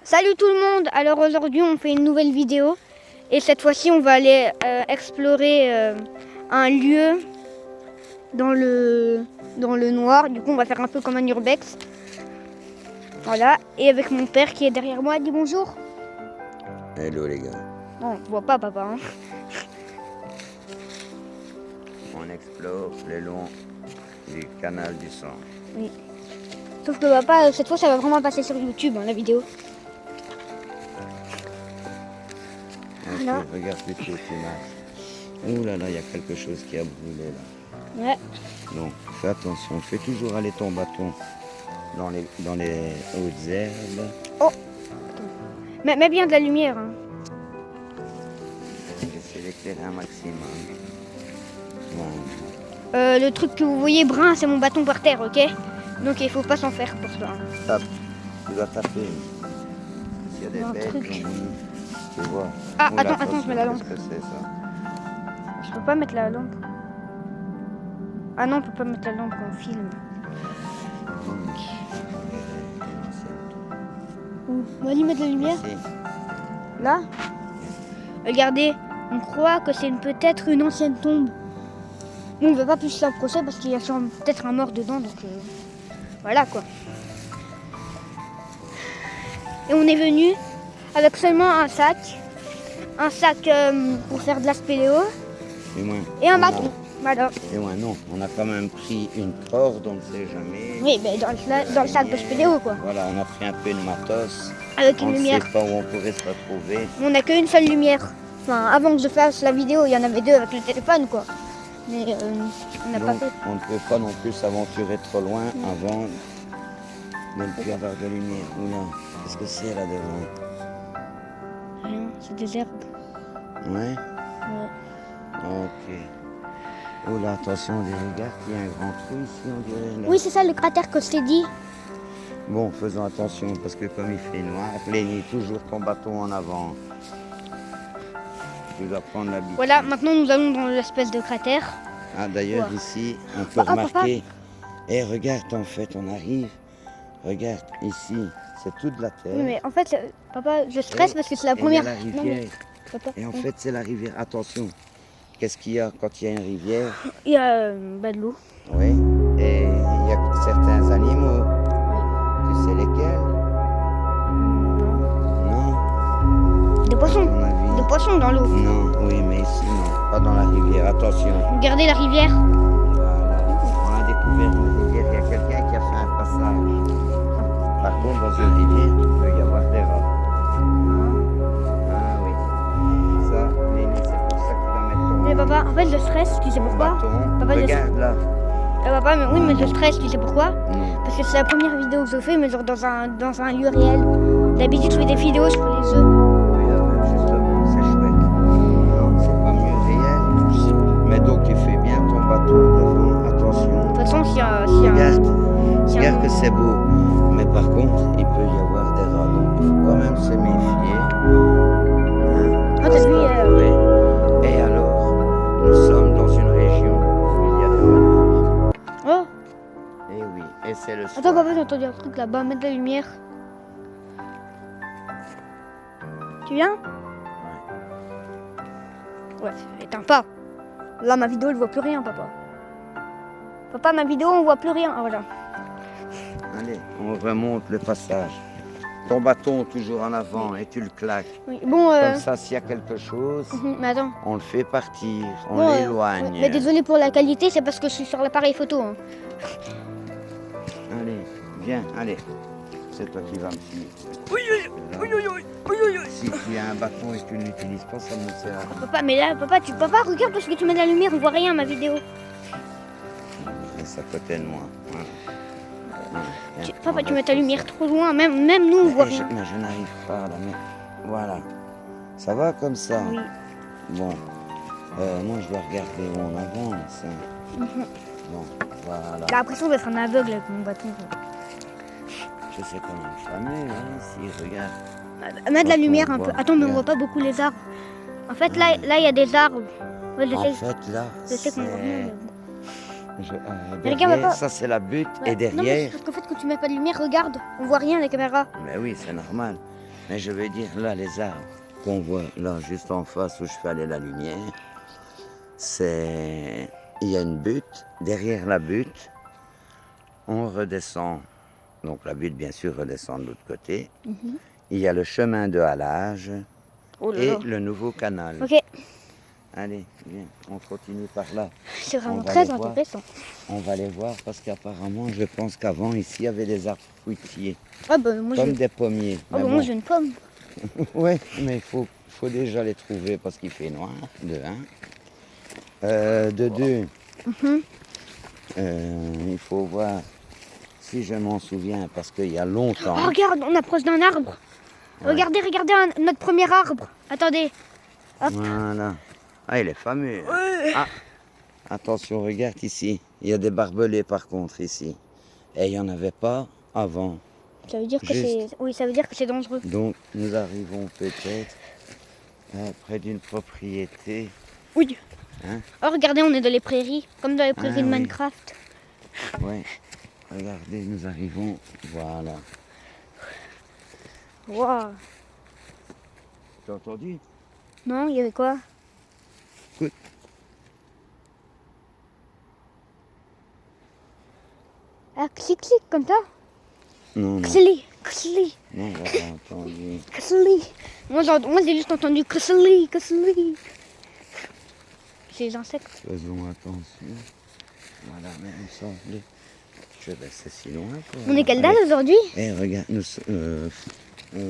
Salut tout le monde. Alors aujourd'hui on fait une nouvelle vidéo et cette fois-ci on va aller explorer un lieu dans le noir. Du coup on va faire un peu comme un urbex. Voilà, et avec mon père qui est derrière moi. Dis bonjour. Hello les gars. Non, on ne voit pas papa hein. On explore le long du canal du sang. Oui. Sauf que papa, cette fois ça va vraiment passer sur YouTube hein, la vidéo. Voilà. Ok, regarde plutôt tes marches. Ouh là là, il y a quelque chose qui a brûlé là. Ouais. Donc fais attention, fais toujours aller ton bâton dans les hautes herbes. Oh. Mets bien de la lumière. Hein. Essaie d'éclairer un maximum. Voilà. Le truc que vous voyez brun, c'est mon bâton par terre, ok? Donc il faut pas s'en faire pour ça. Tape, tu dois taper. S'il y a des Un bêtes, truc. tu vois. Ah, Oula, attends, attention, je mets la lampe. qu'est-ce que c'est ça? Je peux pas mettre la lampe. Ah non, on peut pas mettre la lampe quand on filme. Où? On va y mettre la lumière. Ici. Là. Regardez, on croit que c'est peut-être une ancienne tombe. Bon, on va pas plus s'approcher parce qu'il y a peut-être un mort dedans, donc voilà quoi. Et on est venu avec seulement un sac pour faire de la spéléo et un bâton. Voilà. Et ouais, non, on a quand même pris une corde, on ne sait jamais. Oui, mais dans le sac de spéléo quoi. Voilà, on a pris un peu de matos. Avec On une ne lumière. sait pas où on pourrait se retrouver. On n'a qu'une seule lumière. Enfin, avant que je fasse la vidéo, il y en avait deux avec le téléphone quoi. Mais on n'a pas Donc, fait. on ne peut pas non plus s'aventurer trop loin avant de ne plus avoir de lumière. Oula, qu'est-ce que c'est là devant? Rien, c'est des herbes. Ouais? Ouais. Ok. Oula, attention, regarde, il y a un grand trou ici, on dirait. Là. Oui, c'est ça le cratère que je t'ai dit. Bon, faisons attention parce que comme il fait noir, plaignez toujours ton bâton en avant. Tu dois prendre l'habitude. Voilà, maintenant nous allons dans l'espèce de cratère. Ah, d'ailleurs, Ouais. ici, on peut Ah, remarquer. Eh, regarde, en fait, on arrive. Regarde, ici, c'est toute la terre. Oui, mais en fait, papa, je stresse Et- parce que c'est la et première. il y a la Non, mais, rivière. papa, Et en oui. fait, c'est la rivière. Attention, qu'est-ce qu'il y a quand il y a une rivière? Il y a de l'eau. Oui. Et il y a certains animaux. Tu sais lesquels? Non. Des poissons. À mon avis. Des poissons dans l'eau. Non, oui, mais ici, non. Pas dans la rivière. Attention. Regardez la rivière. Voilà. On a découvert une rivière. Il y a quelqu'un qui a fait un passage. Par contre, dans une rivière, il peut y avoir des rats. Ah oui. Ça, Lénie, c'est pour ça que tu dois mettre ton Mais papa, en fait, je stresse, tu sais pourquoi? bâton. Papa, Regarde là. Papa, mais oui, mais je stresse, tu sais pourquoi? Non. Parce que c'est la première vidéo que je fais, mais genre dans un lieu réel. D'habitude, je fais des vidéos sur les œufs. Oui, justement, c'est chouette. Non, c'est pas mieux réel. Mais donc, tu fais bien ton bâton devant. Attention. De toute façon, s'il y a Regarde que c'est beau. Mais par contre, il peut y avoir des rats. Donc, il faut quand même se méfier. Ah, t'as vu, Oui. Et alors, nous sommes dans une région où il y a des renards. Oh, Et oui, et c'est le soir. attends, papa, j'ai entendu un truc là-bas, mettre de la lumière. Tu viens? Ouais, éteins pas. Là, ma vidéo, elle voit plus rien, papa. Papa, ma vidéo, on voit plus rien. Ah, voilà. Allez, on remonte le passage. Ton bâton toujours en avant et tu le claques. Oui. Bon, Comme ça, s'il y a quelque chose, mais attends. on le fait partir, on Bon, l'éloigne. mais désolé pour la qualité, c'est parce que je suis sur l'appareil photo. Hein. Allez, viens, allez. C'est toi qui vas me suivre. Si tu as un bâton et que tu ne l'utilises pas, ça ne sert à rien. Papa, mais là, papa, regarde parce que tu mets de la lumière, on voit rien ma vidéo. Reste à côté de moi. Voilà. Voilà. Viens, Papa, on tu mets reste ta comme lumière ça. trop loin, même nous on voit Mais rien. je n'arrive pas là, mais voilà. Ça va comme ça? Oui. Bon, moi je dois regarder où on avance. Bon, voilà. J'ai l'impression d'être un aveugle avec mon bâton. Je sais quand même fameux, hein, ici, regarde. Mets de la Donc, lumière on un peu. voit Attends, mais on bien. voit pas beaucoup les arbres. En fait, là, il y a des arbres. Ouais, je En sais, fait, là, je sais qu'on voit rien. Mais regarde, derrière, papa. ça c'est la butte, Ouais. et Non, mais derrière, parce qu'en fait, quand tu mets pas de lumière, regarde, on voit rien les caméras. mais oui, c'est normal. Mais je veux dire, là, les arbres qu'on voit là, juste en face où je fais aller la lumière, c'est... Il y a une butte. Derrière la butte, on redescend. Donc la butte, bien sûr, redescend de l'autre côté. Il y a le chemin de halage Oh là et là. le nouveau canal. Ok, Allez, viens, on continue par là. c'est On vraiment va très les voir. intéressant. On va les voir parce qu'apparemment, je pense qu'avant, ici, il y avait des arbres fruitiers, Ah bah moi comme je... des pommiers. Ah Mais bah, moi bon, j'ai une pomme. ouais, mais il faut déjà les trouver parce qu'il fait noir, de un. De deux, il faut voir si je m'en souviens parce qu'il y a longtemps. Oh, regarde, on approche d'un arbre. Ouais. Regardez, notre premier arbre. Attendez. Hop. Voilà. Ah, il est fameux. Ah, attention, regarde ici. Il y a des barbelés par contre ici. Et il n'y en avait pas avant. Ça veut dire que Juste. c'est... Oui, ça veut dire que c'est dangereux. Donc nous arrivons peut-être près d'une propriété. Oui. Hein? Oh, regardez, on est dans les prairies. Comme dans les prairies de oui. Minecraft. Ouais. Regardez, nous arrivons. Voilà. Waouh. T'as entendu? Non, il y avait quoi? Écoute. Ah, clic, clic, comme ça. Non, non. Clic, clic, Non, on n'a pas entendu. clic. Moi, j'ai juste entendu clic, clic. C'est les insectes. Faisons attention. Voilà, mais il me semblait. Je vais rester si loin. Quoi. On est quelle date Allez. aujourd'hui? Eh, regarde, nous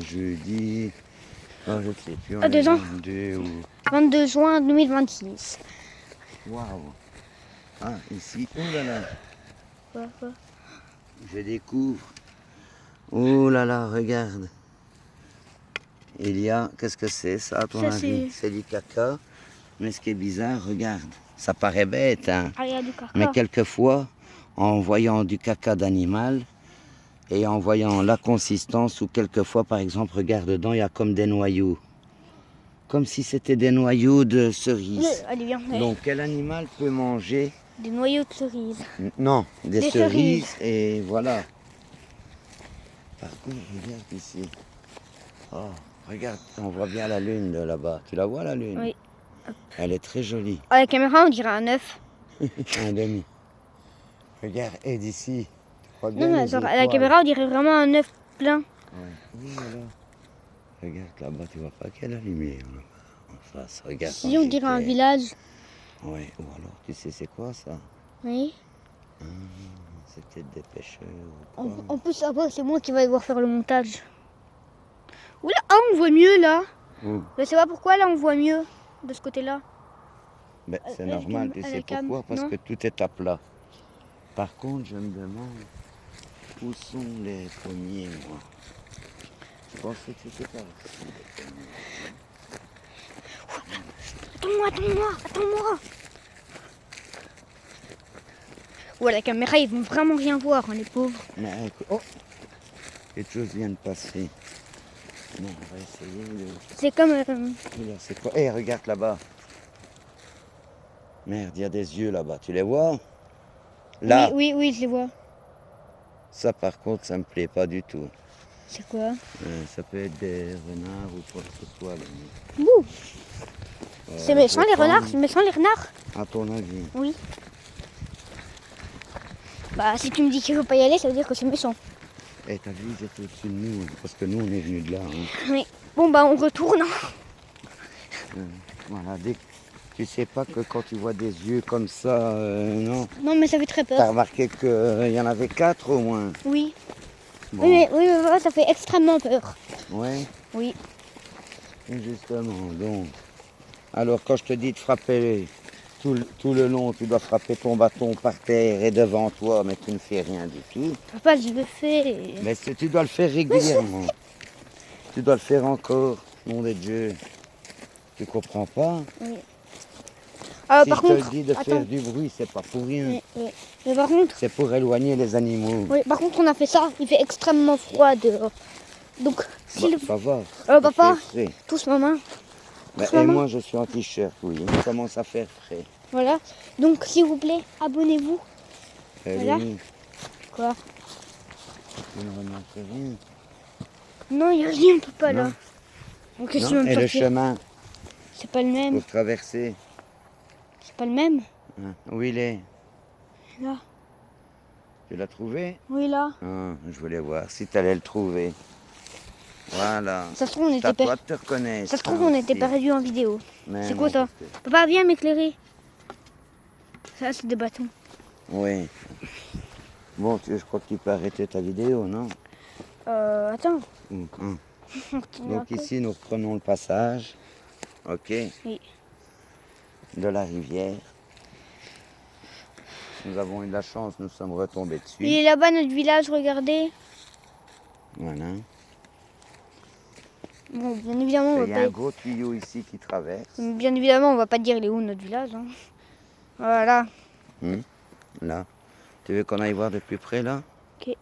jeudi. Oh, je ne sais plus. On Ah, 2 est ans. 22 ou. 22 juin 2026. Waouh! Ah, ici, oh là là, Quoi? je découvre. Oh là là, regarde. Il y a, qu'est-ce que c'est ça à ton Ça, avis? C'est du caca. Mais ce qui est bizarre, regarde, ça paraît bête, hein. Ah, il y a du caca. Mais quelquefois, en voyant du caca d'animal et en voyant la consistance, ou quelquefois, par exemple, regarde dedans, il y a comme des noyaux. Comme si c'était des noyaux de cerises. Allez, viens. Ouais. Donc, quel animal peut manger? Des noyaux de cerises. Non, des Des cerises, cerises. et voilà. Par contre, regarde ici. Oh, regarde, on voit bien la lune de là-bas. Tu la vois la lune? Oui. Elle est très jolie. À la caméra, on dirait un œuf. Un demi. Regarde, et d'ici. Tu crois bien Non, mais les genre, à la étoiles? caméra, on dirait vraiment un œuf plein. Ouais. Oui, voilà. Regarde là-bas, tu vois pas qu'il y a la lumière là-bas en face. Regarde. Si quand on dirait un j'étais- village. Ouais, ou alors, tu sais c'est quoi ça? Oui. C'est peut-être des pêcheurs ou En, quoi. en plus, après, c'est moi qui vais devoir faire le montage. Oula, ah, on voit mieux là. Où? Je sais pas pourquoi là, on voit mieux de ce côté-là. Ben, c'est à la normal, cam- tu à sais la cam, pourquoi? Parce non? que tout est à plat. Par contre, je me demande où sont les pommiers, moi. Je pensais que c'était par ici, les pommiers. Attends-moi. Ouais, la caméra, ils vont vraiment rien voir, hein, les pauvres. Mais écoute, oh, quelque chose vient de passer. Bon, on va essayer de... C'est comme... Oula, c'est quoi? Eh, regarde là-bas. Merde, il y a des yeux là-bas. Tu les vois? Là, Oui, je les vois. ça par contre, ça me plaît pas du tout. C'est quoi? Ça peut être des renards ou quoi que ce soit. là. Bouh. C'est je méchant vais les renards? prendre- C'est méchant les renards? À ton avis? Oui. Bah, si tu me dis qu'il faut pas y aller, ça veut dire que c'est méchant. Eh, t'as vu, ils étaient au-dessus de nous, parce que nous, on est venus de là. Hein. Oui. Bon, bah, on retourne. Voilà, tu sais pas que quand tu vois des yeux comme ça, non. Non, mais ça fait très T'as peur. remarqué qu'il y en avait 4 au moins. Oui. Bon, Oui, mais voilà, ça fait extrêmement peur. ouais, Oui. et justement, donc. Alors, quand je te dis de frapper tout le long, tu dois frapper ton bâton par terre et devant toi, mais tu ne fais rien du tout. Papa, je le fais. Mais tu dois le faire régulièrement. Tu dois le faire encore, nom de Dieu. Tu comprends pas? Oui. Ah, Si par je contre, te dis de attends. faire du bruit, c'est pas pour rien. Oui. Mais par contre, C'est pour éloigner les animaux. oui, par contre, on a fait ça. Il fait extrêmement froid dehors. Donc, si Bah, le... ça va. papa, Il fait frais. touche ma main. Bah, touche ma et main. moi, je suis en t-shirt, oui. Il commence à faire frais. Voilà. Donc, s'il vous plaît, abonnez-vous. Eh Voilà. oui, Quoi? tu ne remarques rien. Non, il y a rien, on peut pas Non. là. Donc, qu'est-ce que tu Non. veux me Et le sortir? chemin C'est pas le même. pour traverser, C'est pas le même. hein, où il est? Là. Tu l'as trouvé? Oui, là. Ah, je voulais voir si tu allais le trouver. Voilà. Ça se trouve, on C'est à était toi de te reconnaître. Ça se trouve, on était aussi. perdu en vidéo. Mais C'est quoi non, ça? parce que- Papa, viens m'éclairer. Ça, c'est des bâtons. Oui. Bon, je crois que tu peux arrêter ta vidéo, non? Attends. Hum. On continue un Donc peu. ici, nous reprenons le passage, ok, Oui. de la rivière. Nous avons eu de la chance, nous sommes retombés dessus. Il est là-bas, notre village, regardez. Voilà. Bon, bien évidemment, on Et il y a un va pas... gros tuyau ici qui traverse. Bien évidemment, on va pas dire il est où notre village. Hein. Voilà. Là. Tu veux qu'on aille voir de plus près, là? Ok.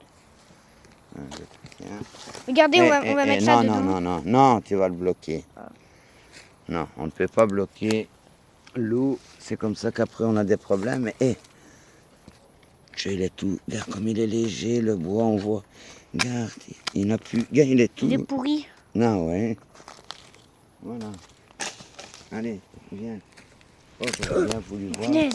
Un, deux, tiens. Regardez, on va mettre ça non, dedans. non, tu vas le bloquer. Non, on ne peut pas bloquer l'eau. C'est comme ça qu'après on a des problèmes. Et il est tout. Regarde comme il est léger, le bois, on voit. Regarde, il n'a plus. Regarde, il est tout. Il est pourri. Non, ouais. Voilà. Allez, viens. Oh, j'aurais bien voulu voir. Punaise.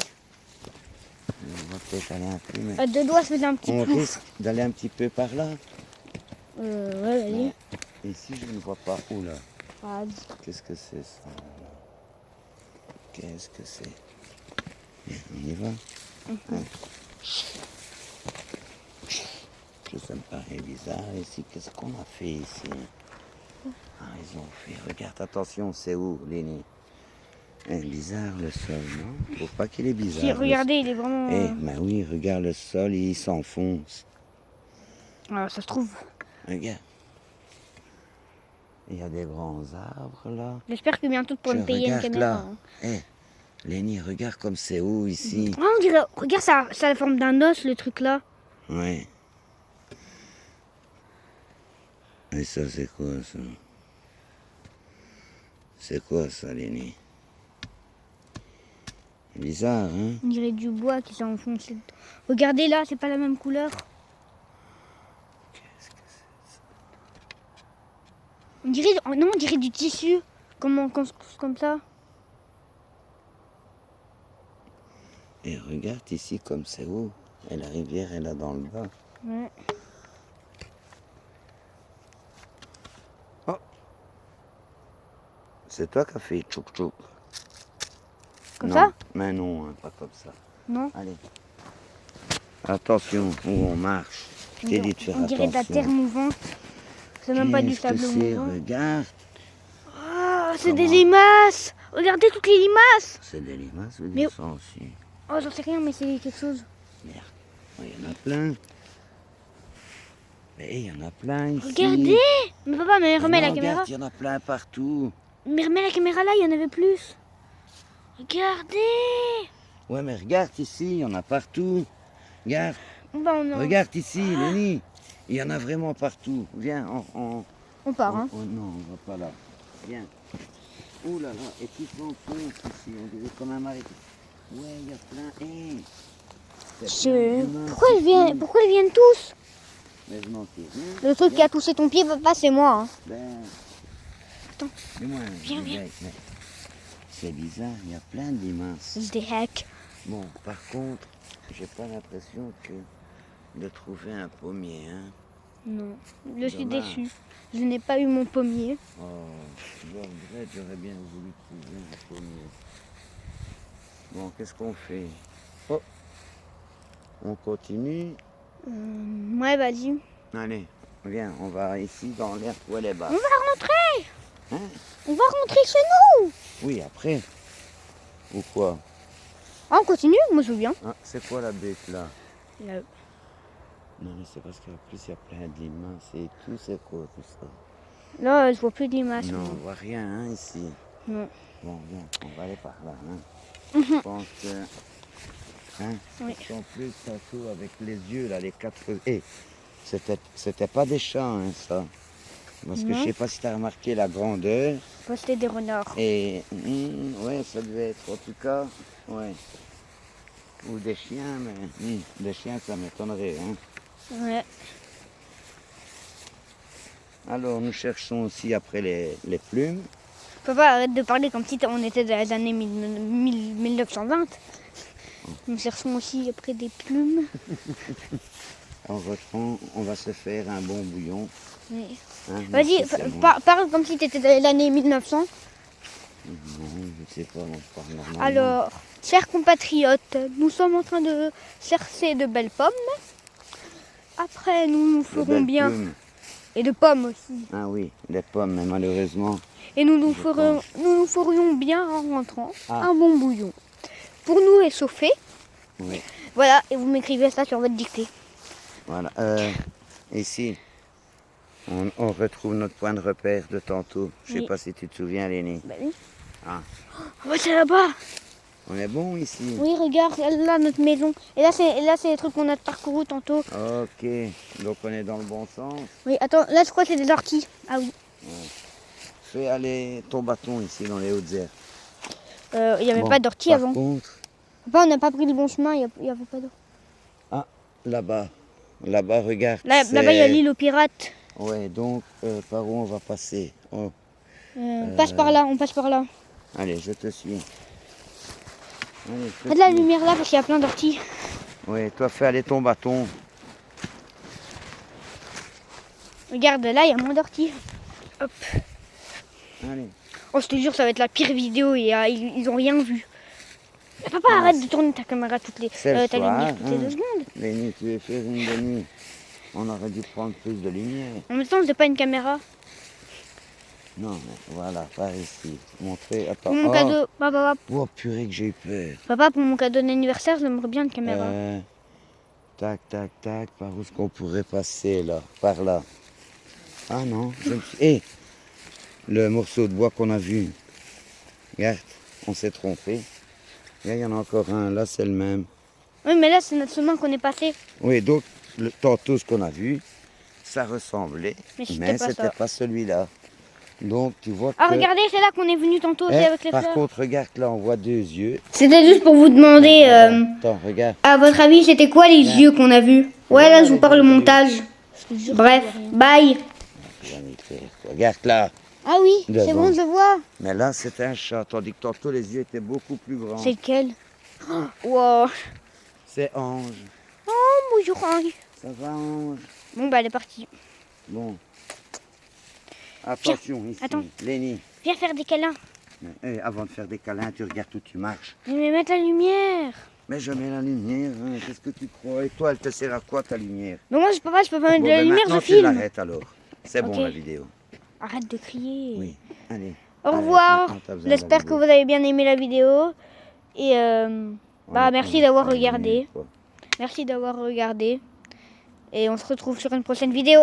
On va peut-être aller un peu, mais À deux doigts, se mettre un petit on plouf. risque d'aller un petit peu par là. Ouais, allez. Ici, je ne vois pas où là. Ah, Qu'est-ce que c'est ça? Qu'est-ce que c'est? Bien, on y va? Ouais. Ça me paraît bizarre ici. Qu'est-ce qu'on a fait ici? Ah, ils ont fait. Regarde, attention, c'est où, Lénie? Bizarre le sol, non? Faut pas qu'il est bizarre. si, regardez, il est vraiment... Ben oui, regarde le sol, il s'enfonce. Ah, ça se trouve. Regarde. Il y a des grands arbres là. J'espère que bientôt tu pourras me payer une Regarde caméra. là. Hein. Lénie, regarde comme c'est haut ici. Ah, on dirait... Regarde, ça a la forme d'un os, le truc là. Ouais. Et ça, c'est quoi ça? C'est quoi ça, Lénie? Bizarre, hein? On dirait du bois qui s'est enfoncé. Regardez là, c'est pas la même couleur. Qu'est-ce que c'est ça? On dirait, oh non, on dirait du tissu. Comme ça. Et regarde ici comme c'est haut. Et la rivière est là dans le bas. Ouais. Oh! C'est toi qui as fait tchouk tchouk. Comme Non, ça? mais non, hein, pas comme ça. Non. Allez. Attention où on marche. Je t'ai dit de faire On dirait de la attention. terre mouvante. C'est même pas du Qu'est-ce que sable c'est? mouvant. Regarde. Oh, c'est des Comment? limaces. Regardez toutes les limaces. C'est des limaces ou Mais- des sang aussi? Oh, j'en sais rien, mais c'est quelque chose. Merde. Oh, il y en a plein. Mais il y en a plein ici. Regardez. Mais papa, mais remets Non, la caméra. regarde, il y en a plein partout. Mais remets la caméra là, il y en avait plus. Regardez. Ouais, mais regarde ici, il y en a partout. Regarde, Bah, regarde ici, Lénie. Il y en a vraiment partout. Viens, on part, hein. non, on va pas là. Viens. Ouh là là, et tout s'enfonce ici, on dirait comme un marais. Ouais, il y a plein. Hey, c'est plein d'humains ici. Pourquoi ils viennent tous? Mais je m'en tire. Le truc qui a touché ton pied, papa, c'est moi. Hein. Ben. Attends. Dis-moi, Viens, viens. mais c'est bizarre, il y a plein d'immenses. C'est des hacks. Bon, par contre, j'ai pas l'impression de trouver un pommier, hein. Non, je suis Dommage. déçue. Je n'ai pas eu mon pommier. Oh, je regrette, j'aurais bien voulu trouver un pommier. Bon, qu'est-ce qu'on fait? Oh, on continue. Ouais, vas-y. Allez, viens, on va ici dans l'air où elle est basse. On va rentrer. Hein? On va rentrer chez nous. Oui, après. Ou quoi? Ah, on continue, moi je veux bien. Ah, c'est quoi la bête là? Là. Non, mais c'est parce qu'en plus il y a plein de limaces et tout, c'est quoi tout ça? Là, je vois plus d'image. Non, on voit rien hein, ici. Non. Bon, viens, on va aller par là. Hein. Je pense que. Hein, Oui. parce qu'en plus, ça s'ouvre avec les yeux, là, les quatre. Eh, c'était pas des champs, hein, ça. Parce que Non. je sais pas si tu as remarqué la grandeur. Poster des renards. Et. Ouais, ça devait être, en tout cas. Ouais. Ou des chiens, mais. Des chiens, ça m'étonnerait. Hein. Ouais. Alors, nous cherchons aussi après les plumes. Papa, arrête de parler comme si on était dans les années 1920. Nous cherchons aussi après des plumes. On reprend, on va se faire un bon bouillon. Oui. Hein, Vas-y, même si c'est bon. parle comme si tu étais dans l'année 1900. Non, je sais pas, on parle normalement. Alors, chers compatriotes, nous sommes en train de chercher de belles pommes. Après, nous nous De ferons belles bien. plumes. Et de pommes aussi. Ah oui, les pommes, mais malheureusement. Et nous nous Je ferions bien en rentrant Ah. un bon bouillon. Pour nous réchauffer. Oui, Voilà, et vous m'écrivez ça sur votre dictée. voilà. Ici, on retrouve notre point de repère de tantôt. Je sais Oui. pas si tu te souviens, Lénie. Bah oui. Ah. Oh, c'est là-bas. On est bon ici. Oui, regarde, là, notre maison. Et là, c'est les trucs qu'on a parcouru tantôt. Ok, donc on est dans le bon sens. Oui, attends, là, je crois que c'est des orties. Ah oui. Fais aller ton bâton ici dans les hautes herbes. Il n'y avait Bon, pas d'orties par avant. contre, Papa, on n'a pas pris le bon chemin, il n'y avait pas d'orties. là-bas, regarde. Là-bas, il y a l'île aux pirates. Ouais, donc par où on va passer? Oh, Passe par là, on passe par là. allez, je te suis. Allez, je te Fais de la suis. lumière là parce qu'il y a plein d'orties. Ouais, toi fais aller ton bâton. Regarde, là, il y a moins d'orties. Hop. Allez. Oh, je te jure, ça va être la pire vidéo et ils ont rien vu. Mais papa, arrête de tourner ta caméra toutes les, C'est le ta soir, lumière toutes les hein. 2 secondes. Lénie, tu veux faire une de nuit? On aurait dû prendre plus de lumière. En même temps, c'est pas une caméra. Non, mais voilà, par ici. Montrer. Attends. Pour mon cadeau, papa, Oh, purée que j'ai eu peur. papa, pour mon cadeau d'anniversaire, j'aimerais bien une caméra. Tac, tac, tac. Par où est-ce qu'on pourrait passer là? Par là. Ah non, je me suis... Eh, le morceau de bois qu'on a vu. Regarde, on s'est trompé. Regarde, il y en a encore un. Là, c'est le même. Oui, mais là, c'est notre chemin qu'on est passé. Oui, donc, tantôt, ce qu'on a vu, ça ressemblait, Mais c'était mais pas c'était ça. pas celui-là. Donc, tu vois Ah, que... regardez, c'est là qu'on est venu tantôt aussi Eh, avec les par fleurs. contre, regarde, là, on voit 2 yeux. C'était juste pour vous demander, Attends, regarde. à votre avis, c'était quoi les yeux qu'on a vus? Ouais, là, je vous parle au montage. Bref, bye. Regarde là. Ah oui, c'est Devant. bon, je vois. Mais là, c'était un chat, tandis que tantôt, les yeux étaient beaucoup plus grands. C'est lequel? Oh, wow. C'est Ange. Oh, bonjour, Henri. Ça va, Ange? Bon, bah, elle est partie. Bon. Attention, ici. attends. Lénie. Viens faire des câlins. Eh, avant de faire des câlins, tu regardes où tu marches. Mais mettre la lumière. Mais je mets la lumière, hein. Qu'est-ce que tu crois? Et toi, elle te sert à quoi, ta lumière? Mais moi, je peux pas mettre Bon, de la ben lumière, maintenant, je tu filme. l'arrêtes alors. C'est bon, Ok. la vidéo. Arrête de crier. Oui, allez. Au Allez, revoir. maintenant, t'as besoin de la J'espère que vidéo. vous avez bien aimé la vidéo. Et Ouais, merci on va d'avoir faire une regardé. minute, quoi. Merci d'avoir regardé. Et on se retrouve sur une prochaine vidéo.